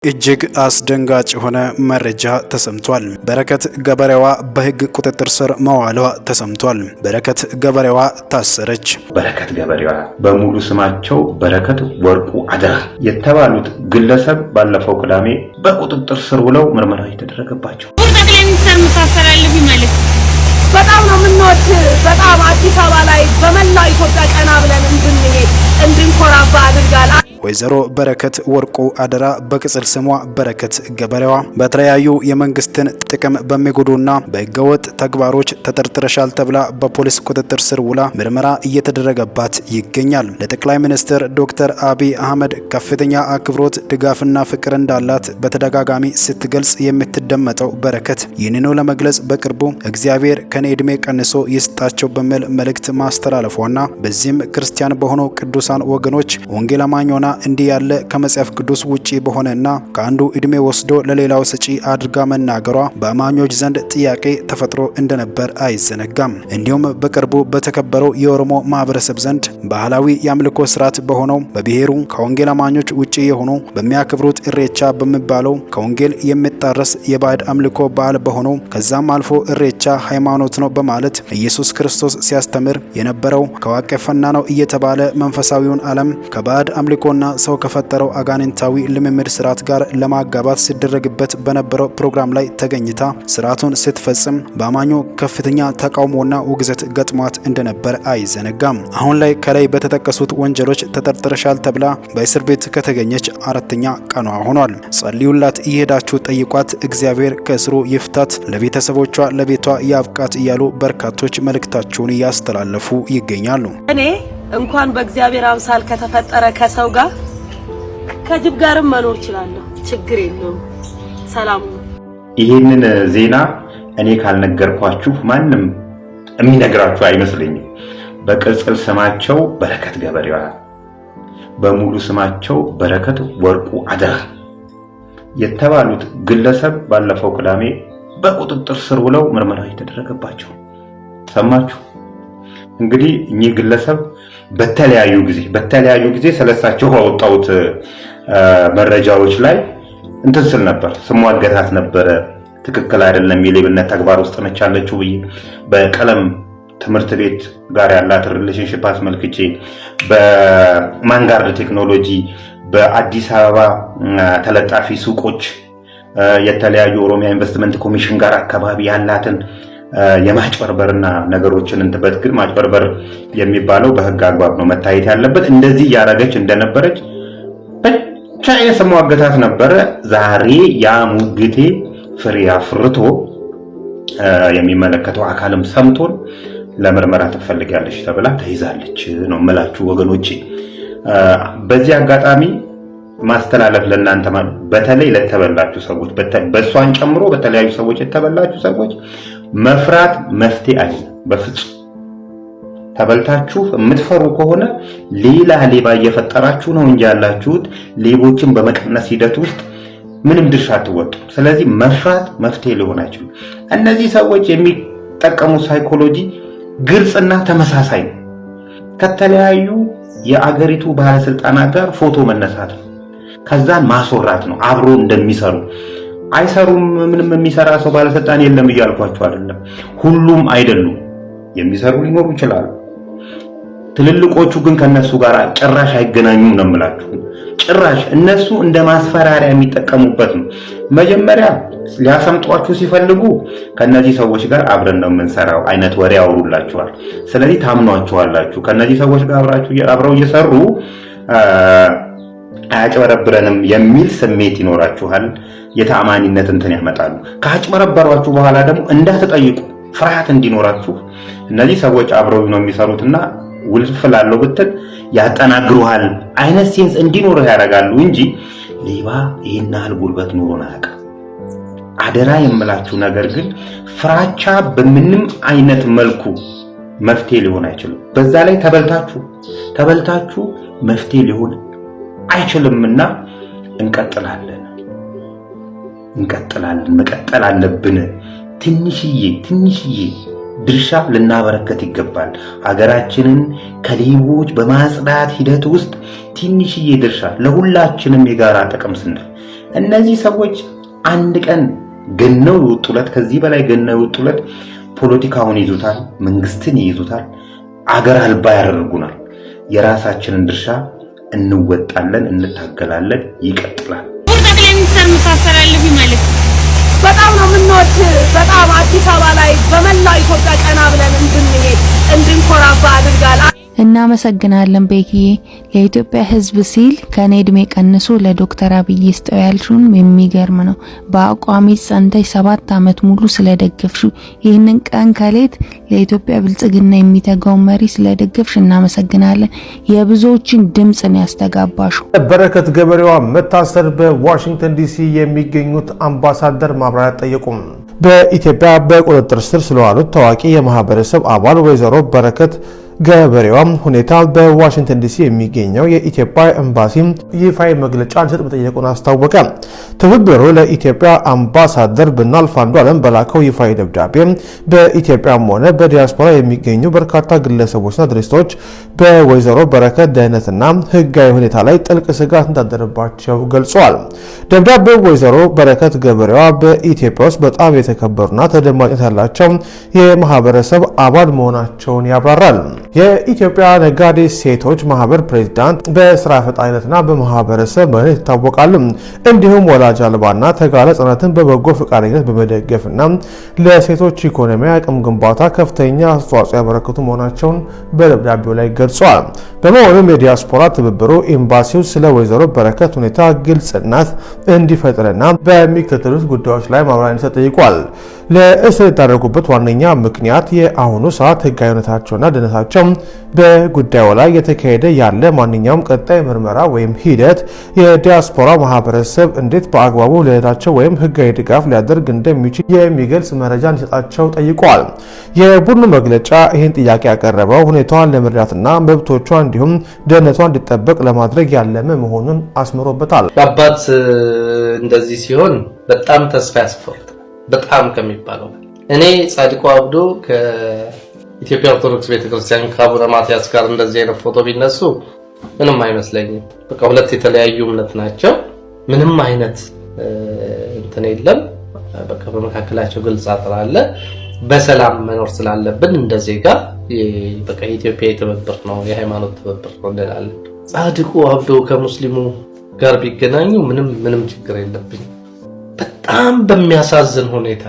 እጅግ አስደንጋጭ የሆነ መረጃ ተሰምቷል። በረከት ገበሬዋ በሕግ ቁጥጥር ስር መዋሏ ተሰምቷል። በረከት ገበሬዋ ታሰረች። በረከት ገበሬዋ በሙሉ ስማቸው በረከት ወርቁ አደራ የተባሉት ግለሰብ ባለፈው ቅዳሜ በቁጥጥር ስር ውለው ምርመራ የተደረገባቸው ጠቅላይ ሚኒስትር መታሰራለሁ ማለት በጣም ነው የምንወድ። በጣም አዲስ አበባ ላይ በመላው ኢትዮጵያ ቀና ብለን እንድንሄድ እንድንኮራባ አድርጋል። ወይዘሮ በረከት ወርቁ አደራ በቅጽል ስሟ በረከት ገበሬዋ በተለያዩ የመንግስትን ጥቅም በሚጎዱና በህገወጥ ተግባሮች ተጠርጥረሻል ተብላ በፖሊስ ቁጥጥር ስር ውላ ምርመራ እየተደረገባት ይገኛል። ለጠቅላይ ሚኒስትር ዶክተር አብይ አህመድ ከፍተኛ አክብሮት ድጋፍና ፍቅር እንዳላት በተደጋጋሚ ስትገልጽ የምትደመጠው በረከት ይህንኑ ለመግለጽ በቅርቡ እግዚአብሔር ከኔ ዕድሜ ቀንሶ ይስጣቸው በሚል መልእክት ማስተላለፏና በዚህም ክርስቲያን በሆኑ ቅዱሳን ወገኖች ወንጌል አማኞና እንዲህ ያለ ከመጽሐፍ ቅዱስ ውጪ በሆነና ከአንዱ ዕድሜ ወስዶ ለሌላው ሰጪ አድርጋ መናገሯ በአማኞች ዘንድ ጥያቄ ተፈጥሮ እንደነበር አይዘነጋም። እንዲሁም በቅርቡ በተከበረው የኦሮሞ ማህበረሰብ ዘንድ ባህላዊ የአምልኮ ስርዓት በሆነው በብሔሩ ከወንጌል አማኞች ውጪ የሆኑ በሚያከብሩት ኢሬቻ በሚባለው ከወንጌል የሚጣረስ የባዕድ አምልኮ በዓል በሆነው ከዛም አልፎ ኢሬቻ ሃይማኖት ነው በማለት ኢየሱስ ክርስቶስ ሲያስተምር የነበረው ከዋቄፈና ነው እየተባለ መንፈሳዊውን ዓለም ከባዕድ አምልኮና ሰው ከፈጠረው አጋንንታዊ ልምምድ ስርዓት ጋር ለማጋባት ሲደረግበት በነበረው ፕሮግራም ላይ ተገኝታ ስርዓቱን ስትፈጽም በአማኙ ከፍተኛ ተቃውሞና ውግዘት ገጥሟት እንደነበር አይዘነጋም። አሁን ላይ ከላይ በተጠቀሱት ወንጀሎች ተጠርጥረሻል ተብላ በእስር ቤት ከተገኘች አራተኛ ቀኗ ሆኗል። ጸልዩላት፣ እየሄዳችሁ ጠይቋት፣ እግዚአብሔር ከእስሩ ይፍታት፣ ለቤተሰቦቿ ለቤቷ ያብቃት እያሉ በርካቶች መልእክታቸውን እያስተላለፉ ይገኛሉ። እኔ እንኳን በእግዚአብሔር አምሳል ከተፈጠረ ከሰው ጋር ከጅብ ጋርም መኖር እችላለሁ። ችግር የለውም። ሰላም። ይሄንን ዜና እኔ ካልነገርኳችሁ ማንም የሚነግራችሁ አይመስለኝም። በቅጽል ስማቸው በረከት ገበሬዋ በሙሉ ስማቸው በረከት ወርቁ አደራ የተባሉት ግለሰብ ባለፈው ቅዳሜ በቁጥጥር ስር ውለው ምርመራ የተደረገባቸው ሰማችሁ። እንግዲህ እኚህ ግለሰብ በተለያዩ ጊዜ ስለሳቸው ባወጣሁት መረጃዎች ላይ እንትን ስል ነበር፣ ስሟገታት ነበረ። ትክክል አይደለም፣ የሌብነት ተግባር ውስጥ ነች ያለችው ብዬ በቀለም ትምህርት ቤት ጋር ያላት ሪሌሽንሺፕ አስመልክቼ በማንጋርድ ቴክኖሎጂ በአዲስ አበባ ተለጣፊ ሱቆች የተለያዩ ኦሮሚያ ኢንቨስትመንት ኮሚሽን ጋር አካባቢ ያላትን የማጭበርበርና ነገሮችን በትክክል ማጭበርበር የሚባለው በህግ አግባብ ነው መታየት ያለበት። እንደዚህ ያረጋች እንደነበረች ብቻ የስሟገታት ነበረ። ዛሬ ያ ሙግቴ ፍሬ አፍርቶ የሚመለከተው አካልም ሰምቶን ለምርመራ ትፈልጋለች ተብላ ተይዛለች ነው የምላችሁ ወገኖቼ። በዚህ አጋጣሚ ማስተላለፍ ለእናንተ በተለይ ለተበላችሁ ሰዎች በእሷን ጨምሮ በተለያዩ ሰዎች የተበላችሁ ሰዎች መፍራት መፍትሄ አይደለም። በፍጹም ተበልታችሁ የምትፈሩ ከሆነ ሌላ ሌባ እየፈጠራችሁ ነው እንጂ ያላችሁት ሌቦችን በመቀነስ ሂደት ውስጥ ምንም ድርሻ አትወጡ። ስለዚህ መፍራት መፍትሄ ሊሆን አይችልም። እነዚህ ሰዎች የሚጠቀሙ ሳይኮሎጂ ግልጽና ተመሳሳይ ነው። ከተለያዩ የአገሪቱ ባለስልጣናት ጋር ፎቶ መነሳት ነው፣ ከዛን ማስወራት ነው። አብሮ እንደሚሰሩ አይሰሩም። ምንም የሚሰራ ሰው ባለስልጣን የለም እያልኳቸው አይደለም። ሁሉም አይደሉም፣ የሚሰሩ ሊኖሩ ይችላሉ። ትልልቆቹ ግን ከነሱ ጋር ጭራሽ አይገናኙም ነው የምላችሁ። ጭራሽ እነሱ እንደ ማስፈራሪያ የሚጠቀሙበት ነው። መጀመሪያ ሊያሰምጧችሁ ሲፈልጉ ከነዚህ ሰዎች ጋር አብረን ነው የምንሰራው አይነት ወሬ ያወሩላችኋል። ስለዚህ ታምኗቸዋላችሁ። ከነዚህ ሰዎች ጋር አብረው እየሰሩ አያጭበረብረንም የሚል ስሜት ይኖራችኋል። የተአማኒነት እንትን ያመጣሉ። ካጭበረበሯችሁ በኋላ ደግሞ እንዳትጠይቁ ፍርሃት እንዲኖራችሁ እነዚህ ሰዎች አብረው ነው የሚሰሩትና ውልፍላለው ብትል ያጠናግሩሃል አይነት ሴንስ እንዲኖርህ ያደርጋሉ እንጂ ሌባ ይሄን ያህል ጉልበት ኖሮን አያውቅም። አደራ የምላችሁ ነገር ግን ፍራቻ በምንም አይነት መልኩ መፍትሄ ሊሆን አይችልም። በዛ ላይ ተበልታችሁ መፍትሄ ሊሆን አይችልምና እንቀጥላለን፣ መቀጠል አለብን። ትንሽዬ ድርሻ ልናበረከት ይገባል። ሀገራችንን ከሌቦች በማጽዳት ሂደት ውስጥ ትንሽዬ ድርሻ ለሁላችንም የጋራ ጥቅም ስንል እነዚህ ሰዎች አንድ ቀን ገነው ይወጡለት፣ ከዚህ በላይ ገነው ይወጡለት፣ ፖለቲካውን ይዙታል፣ መንግስትን ይይዙታል፣ አገር አልባ ያደርጉናል። የራሳችንን ድርሻ እንወጣለን፣ እንታገላለን፣ ይቀጥላል። ጠቅላይ ሚኒስትር መታሰራለሁ ማለት በጣም ነው የምንወድ። በጣም አዲስ አበባ ላይ በመላው ኢትዮጵያ ቀና ብለን እንድንሄድ እንድንኮራባ አድርጋል። እናመሰግናለን ቤኪዬ። ለኢትዮጵያ ሕዝብ ሲል ከኔ እድሜ ቀንሶ ለዶክተር አብይ ስጠው ያልሽውን የሚገርም ነው። በአቋሚ ጸንተሽ 7 ዓመት ሙሉ ስለደገፍሽ ይህንን ቀን ከሌት ለኢትዮጵያ ብልጽግና የሚተጋው መሪ ስለደገፍሽ እናመሰግናለን። የብዙዎችን ድምጽ ነው ያስተጋባሽው። በረከት ገበሬዋ መታሰር በዋሽንግተን ዲሲ የሚገኙት አምባሳደር ማብራሪያ ጠየቁም። በኢትዮጵያ በቁጥጥር ስር ስለዋሉት ታዋቂ የማህበረሰብ አባል ወይዘሮ በረከት ገበሬዋም ሁኔታ በዋሽንግተን ዲሲ የሚገኘው የኢትዮጵያ ኤምባሲ ይፋዊ መግለጫ እንዲሰጥ መጠየቁን አስታወቀ። ትብብሩ ለኢትዮጵያ አምባሳደር ብናልፍ አንዱዓለም በላከው ይፋዊ ደብዳቤ በኢትዮጵያም ሆነ በዲያስፖራ የሚገኙ በርካታ ግለሰቦችና ድርጅቶች በወይዘሮ በረከት ደህንነትና ሕጋዊ ሁኔታ ላይ ጥልቅ ስጋት እንዳደረባቸው ገልጸዋል። ደብዳቤው ወይዘሮ በረከት ገበሬዋ በኢትዮጵያ ውስጥ በጣም የተከበሩና ተደማጭነት ያላቸው የማህበረሰብ አባል መሆናቸውን ያብራራል። የኢትዮጵያ ነጋዴ ሴቶች ማህበር ፕሬዝዳንት በስራ ፈጣሪነትና በማህበረሰብ መሪነት ይታወቃሉ። እንዲሁም ወላጅ አልባና ተጋላጭ ህጻናትን በበጎ ፈቃደኝነት በመደገፍና ለሴቶች ኢኮኖሚ አቅም ግንባታ ከፍተኛ አስተዋጽኦ ያበረከቱ መሆናቸውን በደብዳቤው ላይ ገልጸዋል። በመሆኑም የዲያስፖራ ትብብሩ ኤምባሲው ስለ ወይዘሮ በረከት ሁኔታ ግልጽነት እንዲፈጥርና በሚከተሉት ጉዳዮች ላይ ማብራሪያ እንዲሰጥ ጠይቋል። ለእስር የዳረጉበት ዋነኛ ምክንያት የአሁኑ ሰዓት ህጋዊነታቸውና ደህንነታቸው በጉዳዩ ላይ የተካሄደ ያለ ማንኛውም ቀጣይ ምርመራ ወይም ሂደት የዲያስፖራ ማህበረሰብ እንዴት በአግባቡ ለሄዳቸው ወይም ህጋዊ ድጋፍ ሊያደርግ እንደሚችል የሚገልጽ መረጃ እንዲሰጣቸው ጠይቀዋል። የቡድኑ መግለጫ ይህን ጥያቄ ያቀረበው ሁኔታዋን ለመርዳትና መብቶቿ እንዲሁም ደህንነቷ እንዲጠበቅ ለማድረግ ያለመ መሆኑን አስምሮበታል። አባት እንደዚህ ሲሆን በጣም ተስፋ ያስቆርጣል። በጣም ከሚባለው እኔ ጻድቁ አብዶ ኢትዮጵያ ኦርቶዶክስ ቤተክርስቲያን ከአቡነ ማትያስ ጋር እንደዚህ አይነት ፎቶ ቢነሱ ምንም አይመስለኝም። በቃ ሁለት የተለያዩ እምነት ናቸው። ምንም አይነት እንትን የለም። በቃ በመካከላቸው ግልጽ አጥር አለ። በሰላም መኖር ስላለብን እንደዚህ ጋር በቃ የኢትዮጵያ ትብብር ነው፣ የሃይማኖት ትብብር ነው እንላለን። ጻድቁ አብዶ ከሙስሊሙ ጋር ቢገናኙ ምንም ችግር የለብኝ። በጣም በሚያሳዝን ሁኔታ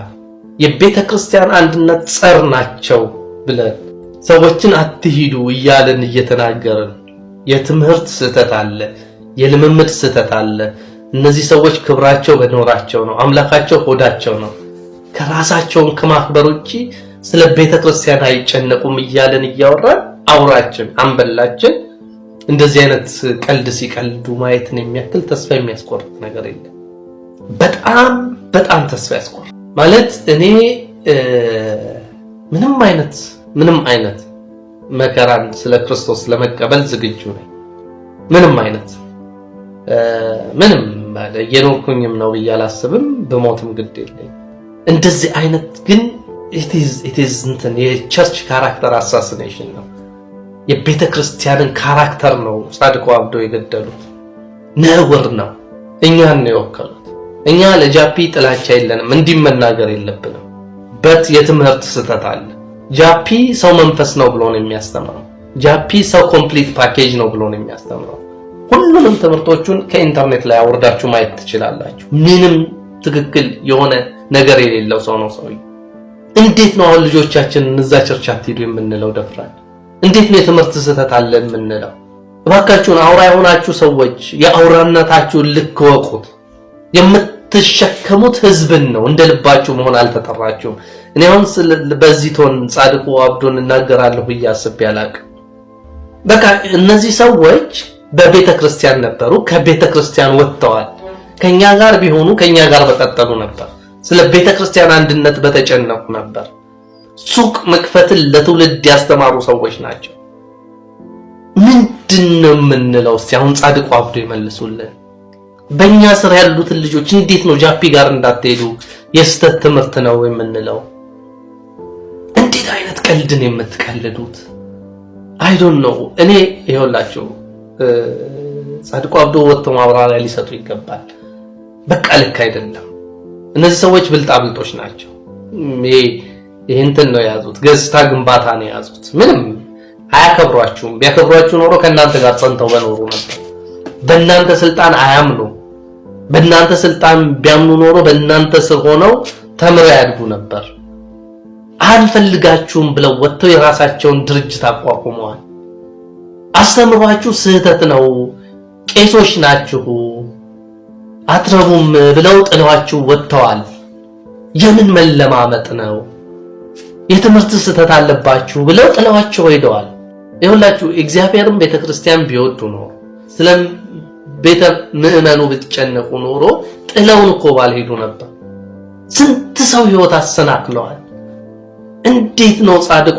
የቤተክርስቲያን አንድነት ጸር ናቸው ብለን ሰዎችን አትሂዱ እያልን እየተናገርን የትምህርት ስህተት አለ፣ የልምምድ ስህተት አለ። እነዚህ ሰዎች ክብራቸው በኖራቸው ነው፣ አምላካቸው ሆዳቸው ነው። ከራሳቸውን ከማክበር ውጪ ስለ ቤተክርስቲያን አይጨነቁም እያልን እያወራን አውራችን አንበላችን እንደዚህ አይነት ቀልድ ሲቀልዱ ማየትን የሚያክል ተስፋ የሚያስቆርጥ ነገር የለም። በጣም ተስፋ ያስቆርጥ ማለት እኔ ምንም አይነት መከራን ስለ ክርስቶስ ለመቀበል ዝግጁ ነኝ። ምንም አይነት የኖርኩኝም ነው ብዬ አላስብም። በሞትም ግድ የለኝ። እንደዚህ አይነት ግን it is እንትን የቸርች ካራክተር አሳሲኔሽን ነው። የቤተ ክርስቲያንን ካራክተር ነው ጻድቁ አብዶ የገደሉት። ነውር ነው። እኛን ነው የወከሉት። እኛ ለጃፒ ጥላቻ የለንም፣ እንዲህ መናገር የለብንም። የትምህርት ስህተት አለ። ጃፒ ሰው መንፈስ ነው ብሎ ነው የሚያስተምረው። ጃፒ ሰው ኮምፕሊት ፓኬጅ ነው ብሎ ነው የሚያስተምረው። ሁሉንም ትምህርቶቹን ከኢንተርኔት ላይ አውርዳችሁ ማየት ትችላላችሁ። ምንም ትክክል የሆነ ነገር የሌለው ሰው ነው ሰውዬው። እንዴት ነው አሁን ልጆቻችንን እዛ ቸርች አትሄዱ የምንለው? ደፍራን እንዴት ነው የትምህርት ስህተት አለ የምንለው? እባካችሁን አውራ የሆናችሁ ሰዎች የአውራነታችሁን ልክ ወቁት። የምትሸከሙት ህዝብን ነው፣ እንደ ልባችሁ መሆን አልተጠራችሁም። እኔ አሁን በዚህ ቶን ጻድቁ አብዶን እናገራለሁ ብዬ አስቤ አላቅም። በቃ እነዚህ ሰዎች በቤተ ክርስቲያን ነበሩ፣ ከቤተ ክርስቲያን ወጥተዋል። ከኛ ጋር ቢሆኑ ከኛ ጋር በቀጠሉ ነበር። ስለ ቤተ ክርስቲያን አንድነት በተጨነቁ ነበር። ሱቅ መክፈትን ለትውልድ ያስተማሩ ሰዎች ናቸው። ምንድነው የምንለው? እስቲ አሁን ጻድቁ አብዶ ይመልሱልን። በእኛ ስር ያሉትን ልጆች እንዴት ነው ጃፒ ጋር እንዳትሄዱ የስተት ትምህርት ነው የምንለው? እንዴት አይነት ቀልድን የምትቀልዱት? አይ ዶንት ኖ። እኔ ይኸውላችሁ ጻድቁ አብዶ ወጥቶ ማብራሪያ ሊሰጡ ይገባል። በቃ ልክ አይደለም። እነዚህ ሰዎች ብልጣብልጦች ናቸው። ይሄንትን ነው የያዙት፣ ገጽታ ግንባታ ነው የያዙት። ምንም አያከብሯችሁም። ቢያከብሯችሁ ኖሮ ከእናንተ ጋር ጸንተው በኖሩ ነበር። በእናንተ ስልጣን አያምኑ። በእናንተ ስልጣን ቢያምኑ ኖሮ በእናንተ ስር ሆነው ተምረው ያድጉ ነበር። አንፈልጋችሁም ብለው ወጥተው የራሳቸውን ድርጅት አቋቁመዋል። አስተምሯችሁ ስህተት ነው፣ ቄሶች ናችሁ፣ አትረቡም ብለው ጥለዋችሁ ወጥተዋል። የምን መለማመጥ ነው? የትምህርት ስህተት አለባችሁ ብለው ጥለዋችሁ ሄደዋል። ይሁላችሁ እግዚአብሔርም ቤተክርስቲያን ቢወዱ ኖሮ ስለ ቤተ ምእመኑ ብትጨነቁ ኖሮ ጥለውን እኮ ባልሄዱ ነበር። ስንት ሰው ህይወት አሰናክለዋል። እንዴት ነው ጻድቁ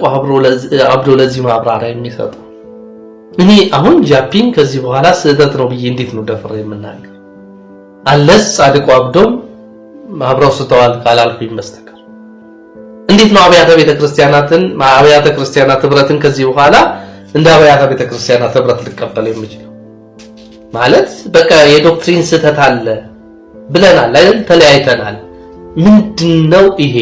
አብዶ ለዚህ ማብራሪያ የሚሰጠው? እኔ አሁን ጃፒን ከዚህ በኋላ ስህተት ነው ብዬ እንዴት ነው ደፍሬ የምናገር? አለስ ጻድቁ አብዶም አብረው ስተዋል ካላልኩኝ በስተቀር እንዴት ነው አብያተ ክርስቲያናት ህብረትን ከዚህ በኋላ እንደ አብያተ ቤተክርስቲያናት ህብረት ልቀበል የምችለው? ማለት በቃ የዶክትሪን ስህተት አለ ብለናል አይደል? ተለያይተናል። ምንድነው ይሄ?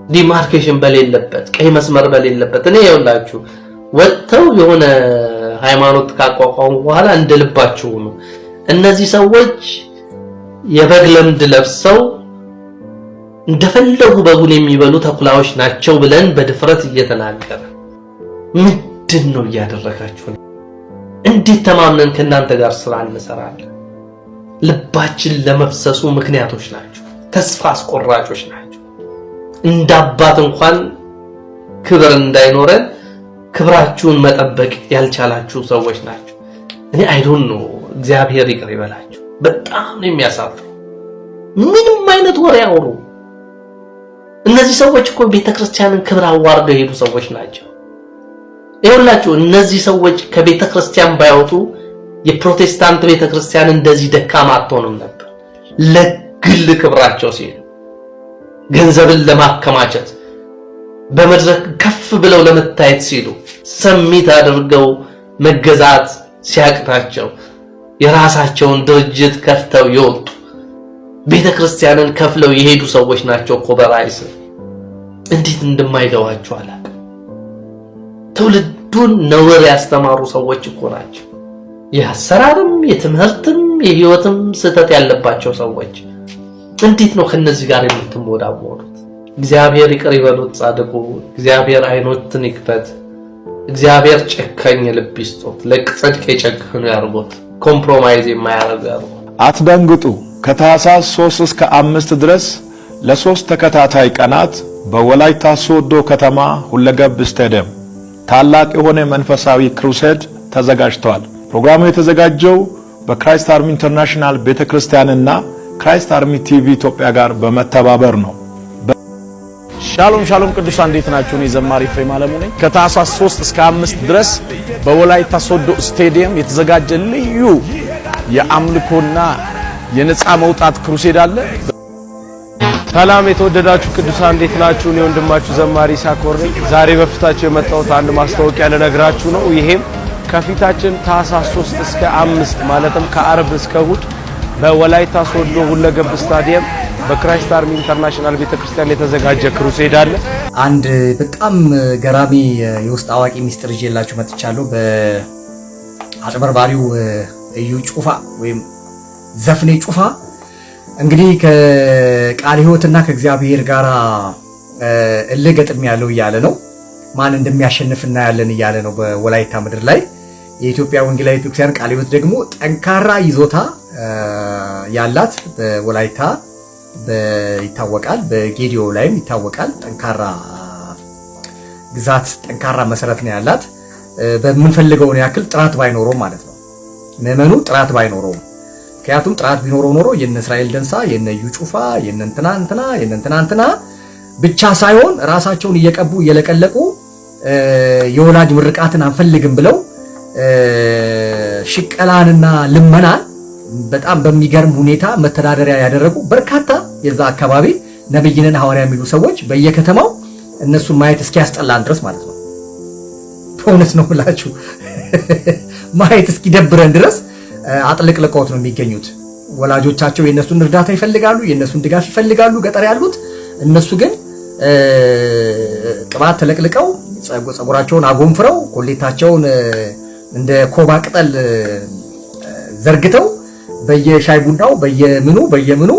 ዲማርኬሽን በሌለበት ቀይ መስመር በሌለበት እኔ ይኸውላችሁ ወጥተው የሆነ ሃይማኖት ካቋቋሙ በኋላ እንደልባቸው ነው። እነዚህ ሰዎች የበግ ለምድ ለብሰው እንደፈለጉ በጉን የሚበሉ ተኩላዎች ናቸው ብለን በድፍረት እየተናገረ ምንድነው እያደረጋችሁ? እንዴት ተማምነን ከእናንተ ጋር ስራ እንሰራለን? ልባችን ለመፍሰሱ ምክንያቶች ናቸው። ተስፋ አስቆራጮች ናቸው። እንዳባት እንኳን ክብር እንዳይኖረን ክብራችሁን መጠበቅ ያልቻላችሁ ሰዎች ናቸው። እኔ አይዶን ነው እግዚአብሔር ይቅር ይበላችሁ። በጣም ነው የሚያሳፍሩ። ምንም አይነት ወሬ ያወሩ። እነዚህ ሰዎች እኮ ቤተክርስቲያንን ክብር አዋርደው የሄዱ ሰዎች ናቸው። ይኸውላችሁ እነዚህ ሰዎች ከቤተክርስቲያን ባይወጡ የፕሮቴስታንት ቤተክርስቲያን እንደዚህ ደካማ አትሆንም ነበር። ለግል ክብራቸው ሲሉ ገንዘብን ለማከማቸት በመድረክ ከፍ ብለው ለመታየት ሲሉ ሰሚት አድርገው መገዛት ሲያቅታቸው የራሳቸውን ድርጅት ከፍተው ይወጡ ቤተክርስቲያንን ከፍለው የሄዱ ሰዎች ናቸው እኮ በራይስ። እንዴት እንደማይገባቸው አላውቅም። ትውልዱን ነውር ያስተማሩ ሰዎች እኮ ናቸው። የአሰራርም የትምህርትም የህይወትም ስህተት ያለባቸው ሰዎች። እንዴት ነው ከነዚህ ጋር የምትሞዳሞዱት? እግዚአብሔር ይቅር ይበሉት ጻድቁ። እግዚአብሔር አይኖትን ይክፈት። እግዚአብሔር ጨካኝ ልብ ይስጦት። ለጽድቅ የጨከኑ ያርጎት። ኮምፕሮማይዝ የማያደርጉ ያርጎት። አትደንግጡ። ከታህሳስ 3 እስከ 5 ድረስ ለ3 ተከታታይ ቀናት በወላይታ ሶዶ ከተማ ሁለገብ ስታዲየም ታላቅ የሆነ መንፈሳዊ ክሩሴድ ተዘጋጅቷል። ፕሮግራሙ የተዘጋጀው በክራይስት አርሚ ኢንተርናሽናል ቤተክርስቲያንና ክራይስት አርሚ ቲቪ ኢትዮጵያ ጋር በመተባበር ነው። ሻሎም ሻሎም ቅዱሳን እንዴት ናችሁ? እኔ ዘማሪ ኤፍሬም አለሙ ነኝ። ከታህሳስ 3 እስከ 5 ድረስ በወላይታ ሶዶ ስታዲየም የተዘጋጀ ልዩ የአምልኮና የነፃ መውጣት ክሩሴድ አለ። ሰላም የተወደዳችሁ ቅዱሳን እንዴት ናችሁ? እኔ ወንድማችሁ ዘማሪ ሳኮር ነኝ። ዛሬ በፊታችሁ የመጣሁት አንድ ማስታወቂያ ልነግራችሁ ነው። ይሄም ከፊታችን ታህሳስ 3 እስከ 5 ማለትም ከአርብ እስከ እሁድ በወላይታ ሶዶ ሁለገብ ስታዲየም በክራይስት አርሚ ኢንተርናሽናል ቤተክርስቲያን የተዘጋጀ ክሩሴድ አለ። አንድ በጣም ገራሚ የውስጥ አዋቂ ሚስጥር ይዤላችሁ መጥቻለሁ። በአጭበርባሪው እዩ ጩፋ ወይም ዘፍኔ ጩፋ እንግዲህ ከቃል ሕይወትና ከእግዚአብሔር ጋር እልገጥም ያለው እያለ ነው። ማን እንደሚያሸንፍና ያለን እያለ ነው። በወላይታ ምድር ላይ የኢትዮጵያ ወንጌላዊት ቤተክርስቲያን ቃል ሕይወት ደግሞ ጠንካራ ይዞታ ያላት በወላይታ ይታወቃል። በጌዲዮ ላይም ይታወቃል። ጠንካራ ግዛት፣ ጠንካራ መሰረት ነው ያላት። በምንፈልገው ያክል ጥራት ባይኖረው ማለት ነው። ምዕመኑ ጥራት ባይኖረው፣ ምክንያቱም ጥራት ቢኖረው ኖሮ የነ እስራኤል ደንሳ የነ እዩ ጩፋ የነ እንትና ብቻ ሳይሆን ራሳቸውን እየቀቡ እየለቀለቁ የወላጅ ምርቃትን አንፈልግም ብለው ሽቀላንና ልመናን በጣም በሚገርም ሁኔታ መተዳደሪያ ያደረጉ በርካታ የዛ አካባቢ ነብይነን ሐዋርያ የሚሉ ሰዎች በየከተማው እነሱን ማየት እስኪያስጠላን ድረስ ማለት ነው። በእውነት ነው ብላችሁ ማየት እስኪደብረን ድረስ አጥልቅልቀውት ነው የሚገኙት። ወላጆቻቸው የነሱን እርዳታ ይፈልጋሉ፣ የነሱን ድጋፍ ይፈልጋሉ ገጠር ያሉት። እነሱ ግን ቅባት ተለቅልቀው ጸጉራቸውን አጎንፍረው ኮሌታቸውን እንደ ኮባ ቅጠል ዘርግተው በየሻይ ቡናው በየምኑ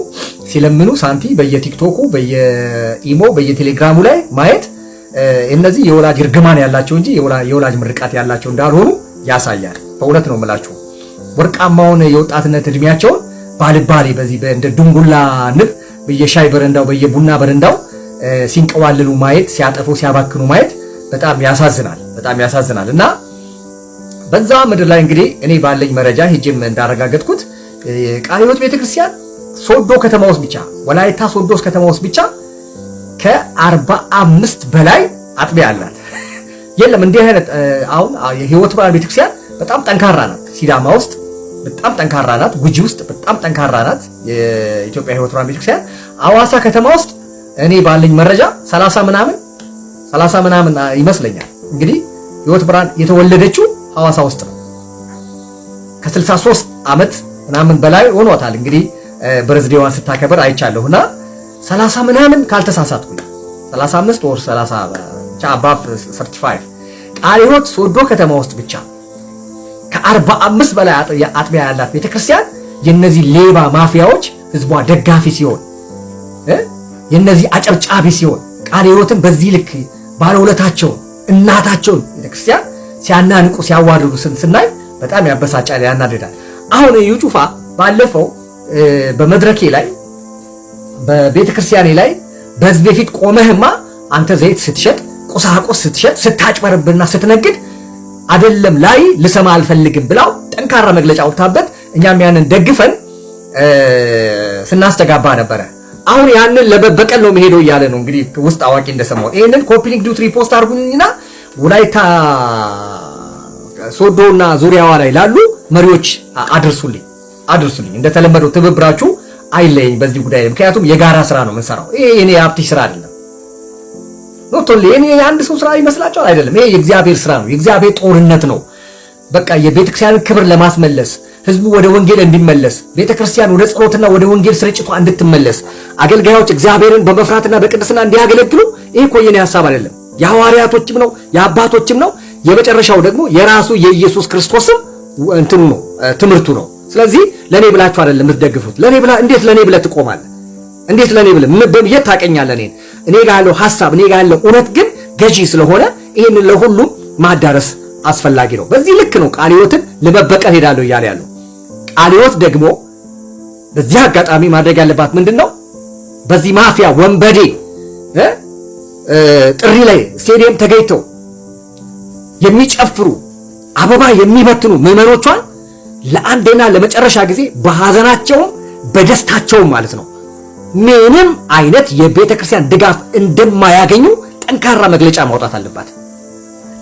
ሲለምኑ ሳንቲ በየቲክቶኩ በየኢሞ በየቴሌግራሙ ላይ ማየት እነዚህ የወላጅ እርግማን ያላቸው እንጂ የወላጅ ምርቃት ያላቸው እንዳልሆኑ ያሳያል። በእውነት ነው የምላችሁ። ወርቃማውን የወጣትነት እድሜያቸውን ባልባሌ በዚህ እንደ ድንጉላ ንብ በየሻይ በረንዳው በየቡና በረንዳው ሲንቀዋልሉ ማየት፣ ሲያጠፉ ሲያባክኑ ማየት በጣም ያሳዝናል። እና በዛ ምድር ላይ እንግዲህ እኔ ባለኝ መረጃ ሄጄም እንዳረጋገጥኩት ቃለ ሕይወት ቤተክርስቲያን ሶዶ ከተማ ውስጥ ብቻ ወላይታ ሶዶ ከተማ ውስጥ ብቻ ከ45 በላይ አጥቢያ አላት። የለም እንዲህ አይነት አሁን የሕይወት ብርሃን ቤተክርስቲያን በጣም ጠንካራ ናት። ሲዳማ ውስጥ በጣም ጠንካራ ናት። ጉጂ ውስጥ በጣም ጠንካራ ናት የኢትዮጵያ ሕይወት ብርሃን ቤተክርስቲያን። አዋሳ ከተማ ውስጥ እኔ ባለኝ መረጃ 30 ምናምን ይመስለኛል። እንግዲህ ሕይወት ብርሃን የተወለደችው ሐዋሳ ውስጥ ነው። ከ63 ዓመት ምናምን በላይ ሆኗታል። እንግዲህ በርዝዴዋን ስታከብር አይቻለሁና 30 ምናምን ካልተሳሳትኩ 35 ወር 30 ብቻ አባፍ 35 ቃለ ሕይወት ሶዶ ከተማ ውስጥ ብቻ ከ45 በላይ አጥቢያ ያላት ቤተክርስቲያን የነዚህ ሌባ ማፊያዎች ህዝቧ ደጋፊ ሲሆን የነዚህ አጨብጫቢ ሲሆን ቃለ ሕይወትን በዚህ ልክ ባለውለታቸው እናታቸውን ቤተክርስቲያን ሲያናንቁ ሲያዋርዱ ስናይ በጣም ያበሳጫል፣ ያናደዳል። አሁን እዩ ጩፋ ባለፈው በመድረኬ ላይ በቤተክርስቲያኔ ላይ በህዝብ ፊት ቆመህማ አንተ ዘይት ስትሸጥ ቁሳቁስ ስትሸጥ ስታጭበረብርና ስትነግድ አይደለም ላይ ልሰማ አልፈልግም ብላው ጠንካራ መግለጫ ወጣበት። እኛም ያንን ደግፈን ስናስተጋባ ነበረ። አሁን ያንን ለበቀል ነው መሄደው እያለ ነው እንግዲህ ውስጥ አዋቂ እንደሰማው። ይሄንን ኮፒ ሊንክ ዱት ሪፖስት አድርጉኝና ወላይታ ሶዶና ዙሪያዋ ላይ ላሉ መሪዎች አድርሱልኝ። እንደተለመደው ትብብራችሁ አይለኝ በዚህ ጉዳይ፣ ምክንያቱም የጋራ ስራ ነው የምንሰራው። ይሄ የኔ ሀብት ስራ አይደለም። ኖቶሊ እኔ አንድ ሰው ስራ ይመስላችኋል? አይደለም። ይሄ የእግዚአብሔር ስራ ነው፣ የእግዚአብሔር ጦርነት ነው። በቃ የቤተክርስቲያንን ክብር ለማስመለስ ህዝቡ ወደ ወንጌል እንዲመለስ፣ ቤተክርስቲያን ወደ ጸሎትና ወደ ወንጌል ስርጭቷ እንድትመለስ፣ አገልጋዮች እግዚአብሔርን በመፍራትና በቅድስና እንዲያገለግሉ ይሄ እኮ የኔ ሐሳብ አይደለም። የሐዋርያቶችም ነው የአባቶችም ነው። የመጨረሻው ደግሞ የራሱ የኢየሱስ ክርስቶስም እንትኑ ነው ትምህርቱ ነው። ስለዚህ ለኔ ብላችሁ አይደለም የምትደግፉት። ለኔ ብላ እንዴት ለኔ ብለህ ትቆማለህ? እንዴት ለኔ ብለህ የት ታቀኛለህ? እኔ ጋር ያለው ሐሳብ እኔ ጋር ያለው እውነት ግን ገዢ ስለሆነ ይሄንን ለሁሉም ማዳረስ አስፈላጊ ነው። በዚህ ልክ ነው ቃለ ሕይወትን ለመበቀል ሄዳለሁ እያለ ያለው። ቃለ ሕይወት ደግሞ በዚህ አጋጣሚ ማድረግ ያለባት ምንድነው? በዚህ ማፊያ ወንበዴ ጥሪ ላይ ስቴዲየም ተገኝተው የሚጨፍሩ አበባ የሚበትኑ ምዕመኖቿን ለአንዴና ለመጨረሻ ጊዜ በሐዘናቸውም በደስታቸውም ማለት ነው ምንም አይነት የቤተክርስቲያን ድጋፍ እንደማያገኙ ጠንካራ መግለጫ ማውጣት አለባት።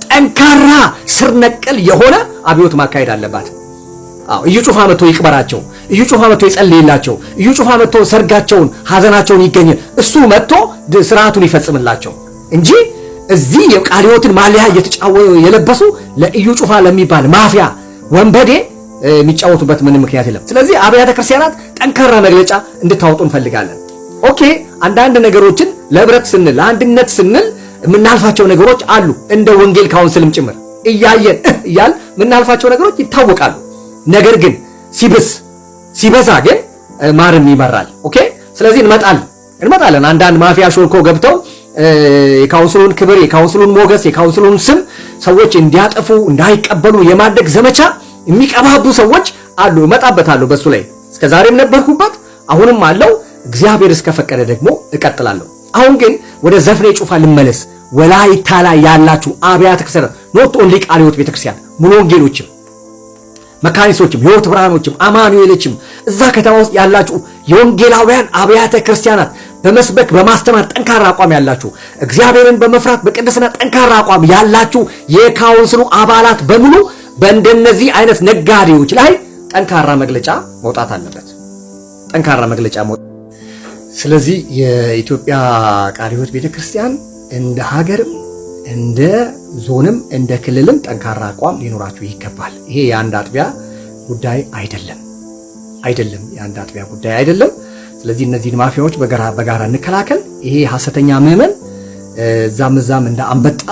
ጠንካራ ስር ነቀል የሆነ አብዮት ማካሄድ አለባት። እዩ ጩፋ መጥቶ ይቅበራቸው፣ እዩ ጩፋ መጥቶ ይጸልይላቸው፣ እዩ ጩፋ መጥቶ ሰርጋቸውን ሐዘናቸውን ይገኝ፣ እሱ መጥቶ ስርዓቱን ይፈጽምላቸው እንጂ እዚህ የቃለ ሕይወትን ማሊያ የለበሱ ለእዩ ጩፋ ለሚባል ማፊያ ወንበዴ የሚጫወቱበት ምንም ምክንያት የለም። ስለዚህ አብያተ ክርስቲያናት ጠንካራ መግለጫ እንድታወጡ እንፈልጋለን። ኦኬ፣ አንዳንድ ነገሮችን ለህብረት ስንል ለአንድነት ስንል የምናልፋቸው ነገሮች አሉ። እንደ ወንጌል ካውንስልም ጭምር እያየን እያል የምናልፋቸው ነገሮች ይታወቃሉ። ነገር ግን ሲበዛ ግን ማርም ይመራል። ኦኬ፣ ስለዚህ እንመጣለን። አንዳንድ ማፊያ ሾልኮ ገብተው የካውንስሉን ክብር፣ የካውንስሉን ሞገስ፣ የካውንስሉን ስም ሰዎች እንዲያጠፉ እንዳይቀበሉ የማድረግ ዘመቻ የሚቀባቡ ሰዎች አሉ። እመጣበታለሁ በሱ ላይ እስከዛሬም ነበርኩበት፣ አሁንም አለው። እግዚአብሔር እስከፈቀደ ደግሞ እቀጥላለሁ። አሁን ግን ወደ ዘፍኔ ጩፋ ልመለስ። ወላይታ ላይ ያላችሁ አብያተ ክርስቲያናት ኖት ኦንሊ ቃለ ሕይወት ቤተክርስቲያን፣ ሙሉ ወንጌሎችም፣ መካኒሶችም፣ ሕይወት ብርሃኖችም፣ አማኑኤሎችም እዛ ከተማ ውስጥ ያላችሁ የወንጌላውያን አብያተ ክርስቲያናት በመስበክ በማስተማር ጠንካራ አቋም ያላችሁ፣ እግዚአብሔርን በመፍራት በቅድስና ጠንካራ አቋም ያላችሁ የካውንስሉ አባላት በሙሉ በእንደነዚህ አይነት ነጋዴዎች ላይ ጠንካራ መግለጫ መውጣት አለበት። ጠንካራ መግለጫ መውጣት። ስለዚህ የኢትዮጵያ ቃለ ሕይወት ቤተክርስቲያን እንደ ሀገርም እንደ ዞንም እንደ ክልልም ጠንካራ አቋም ሊኖራችሁ ይገባል። ይሄ የአንድ አጥቢያ ጉዳይ አይደለም፣ የአንድ አጥቢያ ጉዳይ አይደለም። ስለዚህ እነዚህን ማፊያዎች በጋራ እንከላከል። ይሄ ሐሰተኛ ምዕመን እዛም እንደ አንበጣ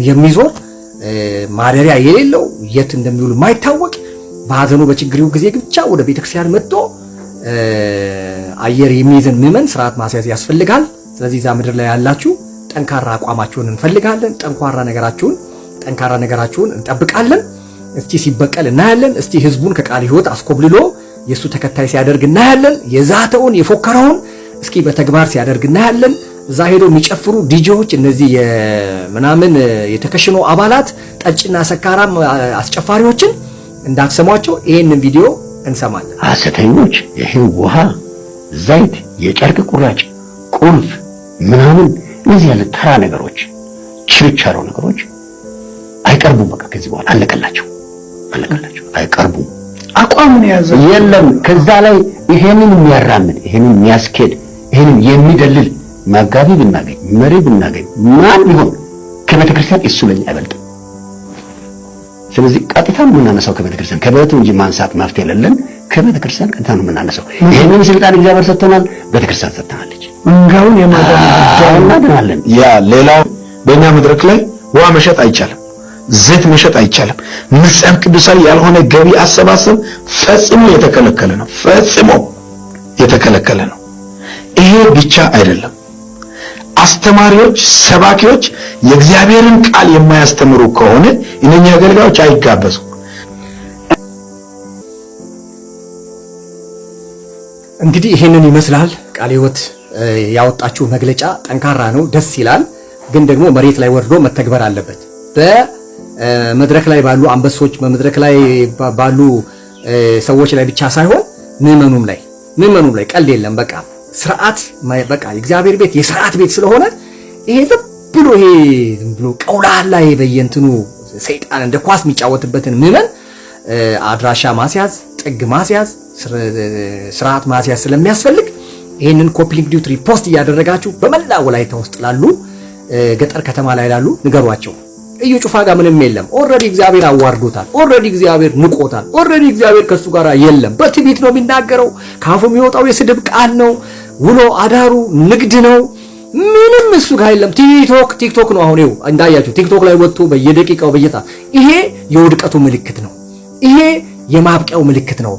የሚዞር ማደሪያ የሌለው የት እንደሚውል የማይታወቅ በሐዘኑ በችግሩ ጊዜ ብቻ ወደ ቤተክርስቲያን መጥቶ አየር የሚይዝን ምዕመን ስርዓት ማስያዝ ያስፈልጋል። ስለዚህ እዛ ምድር ላይ ያላችሁ ጠንካራ አቋማችሁን እንፈልጋለን። ጠንካራ ነገራችሁን እንጠብቃለን። እስቲ ሲበቀል እናያለን። እስቲ ህዝቡን ከቃለ ሕይወት አስኮብልሎ የሱ ተከታይ ሲያደርግ እናያለን። የዛተውን የፎከረውን እስኪ በተግባር ሲያደርግ እናያለን። እዛ ሄዶ የሚጨፍሩ ዲጂዎች እነዚህ የምናምን የተከሽኖ አባላት ጠጭና ሰካራም አስጨፋሪዎችን እንዳትሰሟቸው። ይሄንን ቪዲዮ እንሰማለን። ሐሰተኞች ይሄን ውሃ፣ ዘይት፣ የጨርቅ ቁራጭ፣ ቁልፍ ምናምን እነዚህ ያለ ተራ ነገሮች፣ ችርቻሮ ነገሮች አይቀርቡም። በቃ ከዚህ በኋላ አለቀላቸው፣ አይቀርቡም። አቋምን ያዘ የለም። ከዛ ላይ ይሄንን የሚያራምድ ይሄንን የሚያስኬድ ይሄንን የሚደልል መጋቢ ብናገኝ መሪ ብናገኝ ማን ቢሆን ከቤተ ክርስቲያን እሱ ለኛ አይበልጥም። ስለዚህ ቀጥታ የምናነሳው ከቤተ ክርስቲያን ከቤቱ እንጂ ማንሳት መፍትሄ የሌለን ከቤተ ክርስቲያን ቀጥታ ነው የምናነሳው። ይሄንን ስልጣን እግዚአብሔር ሰጥቶናል፣ ቤተ ክርስቲያን ሰጥተናለች። እንጋውን የማዳን ጉዳይ እናድናለን። ያ ሌላው በእኛ መድረክ ላይ ውሃ መሸጥ አይቻልም፣ ዘይት መሸጥ አይቻልም። መጽሐፍ ቅዱሳዊ ያልሆነ ገቢ አሰባሰብ ፈጽሞ የተከለከለ ነው፣ ፈጽሞ የተከለከለ ነው። ይሄ ብቻ አይደለም። አስተማሪዎች፣ ሰባኪዎች የእግዚአብሔርን ቃል የማያስተምሩ ከሆነ እነኛ አገልጋዮች አይጋበዙም። እንግዲህ ይሄንን ይመስላል ቃለ ሕይወት ያወጣችሁ መግለጫ። ጠንካራ ነው፣ ደስ ይላል። ግን ደግሞ መሬት ላይ ወርዶ መተግበር አለበት። በመድረክ ላይ ባሉ አንበሶች፣ በመድረክ ላይ ባሉ ሰዎች ላይ ብቻ ሳይሆን ምዕመኑም ላይ ቀልድ የለም። በቃ ስርዓት በቃ የእግዚአብሔር ቤት የስርዓት ቤት ስለሆነ ይሄ ዝም ብሎ ቀውላላ በየእንትኑ ሰይጣን እንደ ኳስ የሚጫወትበትን ምዕመን አድራሻ ማስያዝ፣ ጥግ ማስያዝ፣ ስርዓት ማስያዝ ስለሚያስፈልግ ይሄንን ኮፒ ሊንክ ዲዩት ሪፖስት እያደረጋችሁ በመላ ወላይታ ውስጥ ላሉ ገጠር ከተማ ላይ ላሉ ንገሯቸው። እዩ ጩፋ ጋር ምንም የለም። ኦልሬዲ እግዚአብሔር አዋርዶታል። ኦልሬዲ እግዚአብሔር ንቆታል። ኦልሬዲ እግዚአብሔር ከሱ ጋር የለም። በትዕቢት ነው የሚናገረው። ካፉ የሚወጣው የስድብ ቃል ነው። ውሎ አዳሩ ንግድ ነው። ምንም እሱ ጋር የለም። ቲክቶክ ነው። አሁን እንዳያችሁ ቲክቶክ ላይ ወጥቶ በየደቂቃው ይሄ የውድቀቱ ምልክት ነው። ይሄ የማብቂያው ምልክት ነው።